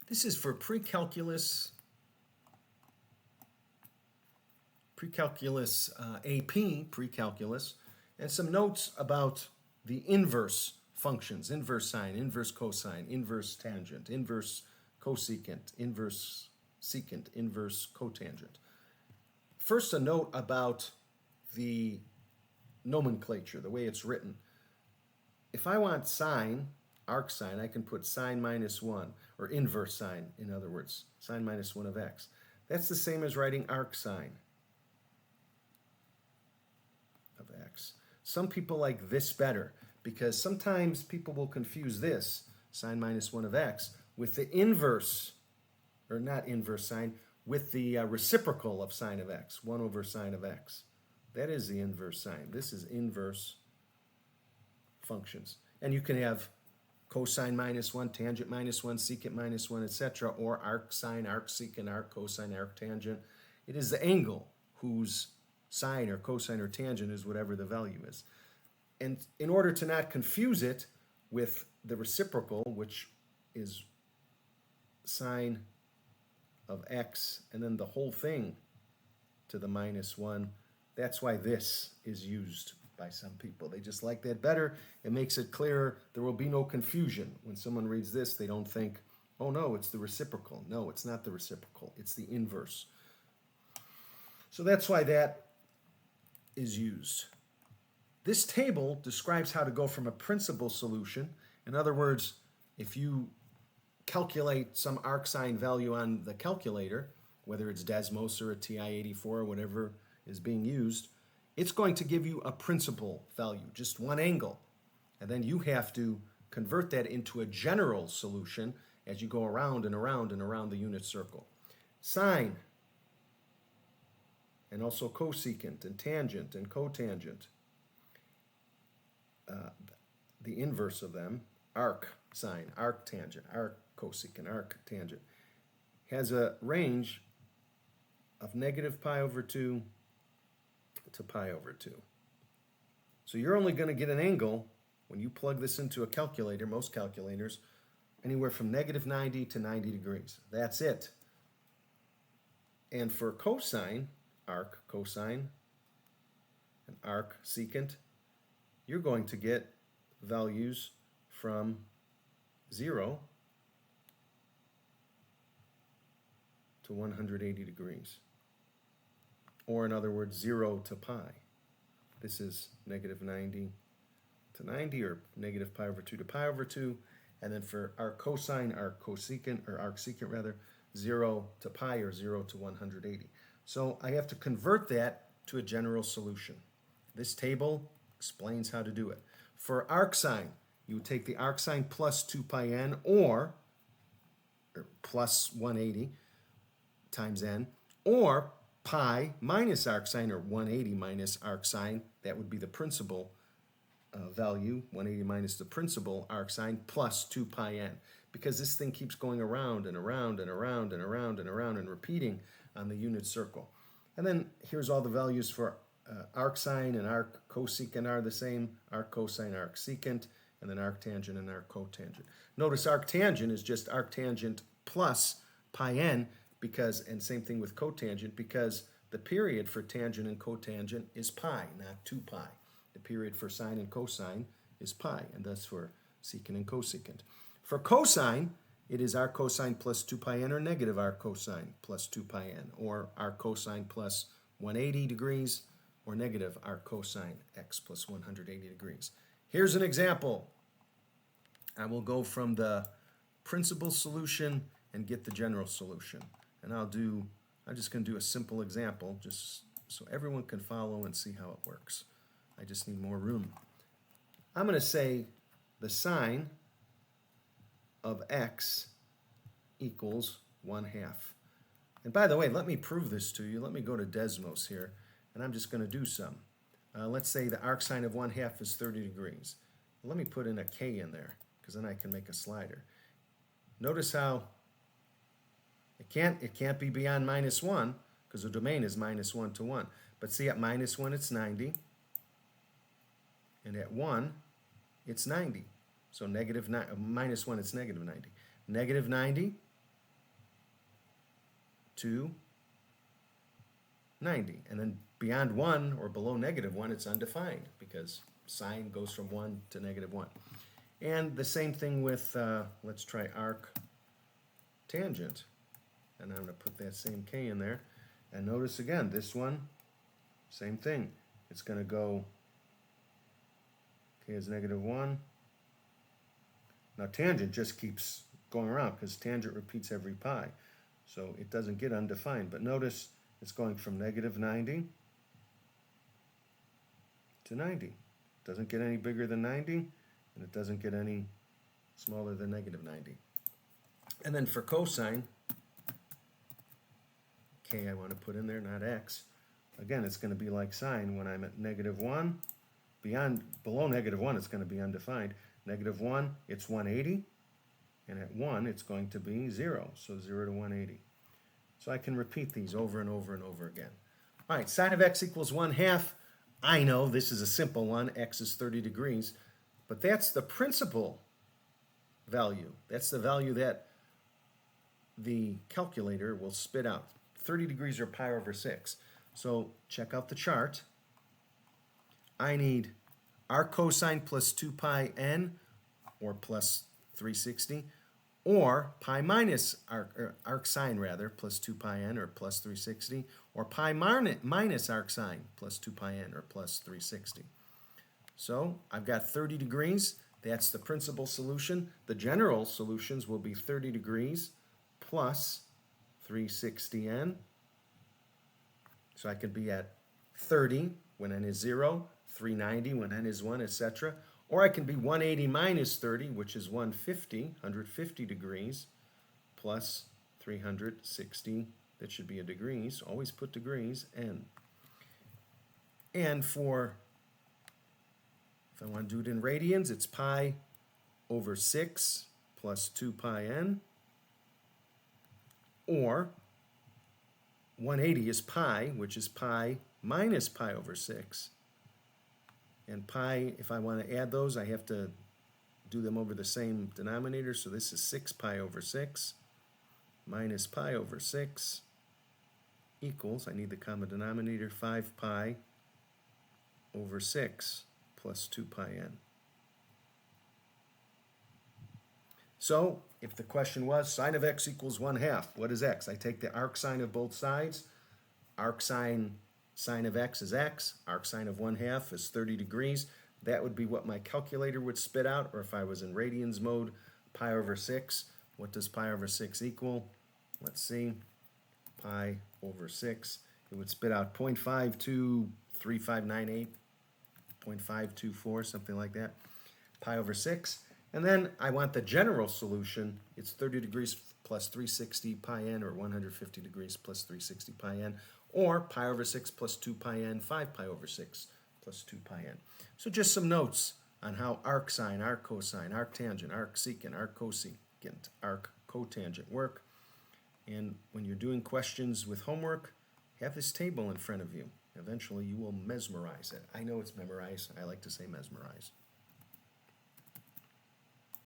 This is for pre-calculus AP, pre-calculus, and some notes about the inverse functions, inverse sine, inverse cosine, inverse tangent, inverse cosecant, inverse secant, inverse cotangent. First, a note about the nomenclature, the way it's written. If I want sine, arc sine, I can put sine minus 1, or inverse sine, in other words, sine minus 1 of x. That's the same as writing arc sine of x. Some people like this better, because sometimes people will confuse this, sine minus 1 of x, with the inverse, or not inverse sine, with the reciprocal of sine of x, 1 over sine of x. That is the inverse sine. This is inverse functions. And you can have cosine minus 1, tangent minus 1, secant minus 1, etc., or arc sine, arc secant, arc cosine, arc tangent. It is the angle whose sine or cosine or tangent is whatever the value is. And in order to not confuse it with the reciprocal, which is sine of x, and then the whole thing to the minus 1, that's why this is used by some people. They just like that better. It makes it clearer. There will be no confusion. When someone reads this, they don't think, oh no, it's the reciprocal. No, it's not the reciprocal. It's the inverse. So that's why that is used. This table describes how to go from a principal solution. In other words, if you calculate some arcsine value on the calculator, whether it's Desmos or a TI-84 or whatever is being used, it's going to give you a principal value, just one angle. And then you have to convert that into a general solution as you go around and around and around the unit circle. Sine, and also cosecant, and tangent, and cotangent. The inverse of them, arc sine, arc tangent, arc cosecant, arc tangent, has a range of negative pi over 2 to pi over 2. So you're only going to get an angle when you plug this into a calculator, most calculators, anywhere from negative 90 to 90 degrees. That's it. And for cosine, arc cosine, and arc secant, you're going to get values from 0 to 180 degrees. Or in other words, 0 to pi. This is negative 90 to 90, or negative pi over 2 to pi over 2. And then for arc cosine, arc cosecant, or arc secant rather, 0 to pi, or 0 to 180. So I have to convert that to a general solution. This table explains how to do it. For arcsine, you would take the arcsine plus 2 pi n, or plus 180 times n, or pi minus arcsine, or 180 minus arcsine. That would be the principal value, 180 minus the principal arcsine, plus 2 pi n. Because this thing keeps going around and around and around and around and around and repeating on the unit circle. And then here's all the values for arcsine and arc cosecant are the same, arc cosine, arc secant, and then arctangent and arc cotangent. Notice arctangent is just arctangent plus pi n, because, and same thing with cotangent, because the period for tangent and cotangent is pi, not 2 pi. The period for sine and cosine is pi, and thus for secant and cosecant. For cosine, it is arc cosine plus 2 pi n, or negative arc cosine plus 2 pi n, or arc cosine plus 180 degrees, or negative arc cosine x plus 180 degrees. Here's an example. I will go from the principal solution and get the general solution. And I'm just going to do a simple example just so everyone can follow and see how it works. I just need more room. I'm going to say the sine of x equals 1/2. And by the way, let me prove this to you. Let me go to Desmos here, and I'm just going to do some. Let's say the arcsine of 1/2 is 30 degrees. Let me put in a k in there, because then I can make a slider. Notice how it can't be beyond -1, because the domain is -1 to 1. But see, at -1 it's 90, and at 1 it's 90. So -1 it's -90. Negative 90 to 90. And then beyond 1 or below -1, it's undefined because sine goes from 1 to -1. And the same thing with, let's try arc tangent. And I'm going to put that same k in there. And notice again, this one, same thing. It's going to go, k is -1. Now tangent just keeps going around because tangent repeats every pi. So it doesn't get undefined. But notice it's going from -90 to 90. It doesn't get any bigger than 90, and it doesn't get any smaller than -90. And then for cosine, k I want to put in there, not x. Again, it's going to be like sine when I'm at -1. Below -1, it's going to be undefined. -1, it's 180. And at 1, it's going to be 0. So 0 to 180. So I can repeat these over and over and over again. All right, sine of x equals 1/2. I know this is a simple one. X is 30 degrees. But that's the principal value. That's the value that the calculator will spit out. 30 degrees or pi over 6. So check out the chart. I need arc cosine plus 2 pi n, or plus 360, or pi minus arc sine rather, plus 2 pi n, or plus 360, or pi minus arc sine plus 2 pi n, or plus 360. So I've got 30 degrees. That's the principal solution. The general solutions will be 30 degrees plus 360n. So I could be at 30 when n is 0, 390 when n is 1, etc. Or I can be 180 minus 30, which is 150 degrees, plus 360, that should be a degrees. Always put degrees, n. And for, if I want to do it in radians, it's pi over 6 plus 2 pi n. Or 180 is pi, which is pi minus pi over 6. And pi, if I want to add those, I have to do them over the same denominator. So this is 6 pi over 6 minus pi over 6 equals, I need the common denominator, 5 pi over 6 plus 2 pi n. So if the question was sine of x equals 1/2, what is x? I take the arc sine of both sides. Arc sine of x is x. Arc sine of 1/2 is 30 degrees. That would be what my calculator would spit out, or if I was in radians mode, pi over 6. What does pi over 6 equal? Let's see. Pi over 6. It would spit out 0.523598, 0.524, something like that. Pi over 6. And then I want the general solution. It's 30 degrees plus 360 pi n, or 150 degrees plus 360 pi n, or pi over 6 plus 2 pi n, 5 pi over 6 plus 2 pi n. So just some notes on how arc sine, arc cosine, arc tangent, arc secant, arc cosecant, arc cotangent work. And when you're doing questions with homework, have this table in front of you. Eventually you will mesmerize it. I know it's memorize. I like to say mesmerize.